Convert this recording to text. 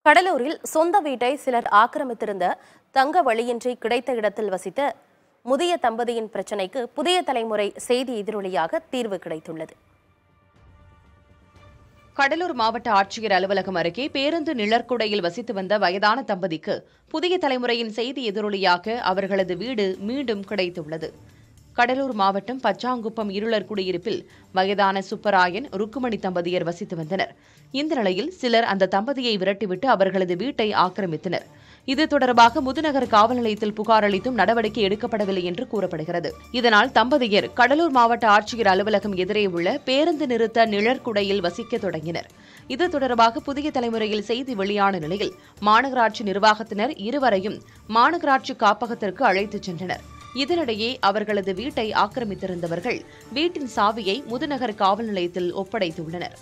கடலூரில் சொந்த வீட்டை சிலர் ஆக்கிரமித்திருந்த தங்க வழியின்றி கிடைத்த இடத்தில் வசித்த முதிய தம்பதியின் பிரச்சினைக்கு புதிய தலைமுறை செய்தி எதிரொலியாக தீர்வு கிடைத்துள்ளது. கடலூர் மாவட்ட ஆட்சியர் அலுவலகம் அருகே பேருந்து நிழற்குடையில் வசித்து வந்த வயதான தம்பதிக்கு புதிய தலைமுறையின் செய்தி எதிரொலியாக அவர்களது வீடு மீண்டும் கிடைத்துள்ளது. கடலூர் மாவட்டம் பச்சாங்குப்பம் இருளர் குடியிருப்பில் வயதான சுப்பராயன், ருக்குமணி தம்பதியர் வசித்து வந்தனர். இந்த நிலையில் சிலர் அந்த தம்பதியை விரட்டிவிட்டு அவர்களது வீட்டை ஆக்கிரமித்தனர். இது தொடர்பாக முதுநகர் காவல் நிலையத்தில் புகார் அளித்தும் நடவடிக்கை எடுக்கப்படவில்லை என்று கூறப்படுகிறது. இதனால் தம்பதியர் கடலூர் மாவட்ட ஆட்சியர் அலுவலகம் எதிரே உள்ள பேருந்து நிறுத்த நிழற்குடையில் வசிக்க தொடங்கினர். இது தொடர்பாக புதிய தலைமுறையில் செய்தி வெளியான நிலையில் மாநகராட்சி நிர்வாகத்தினர் இருவரையும் மாநகராட்சி காப்பகத்திற்கு அழைத்துச் சென்றனர். இதனிடையே அவர்களது வீட்டை ஆக்கிரமித்திருந்தவர்கள் வீட்டின் சாவியை முதுநகர் காவல் நிலையத்தில் ஒப்படைத்துள்ளனர்.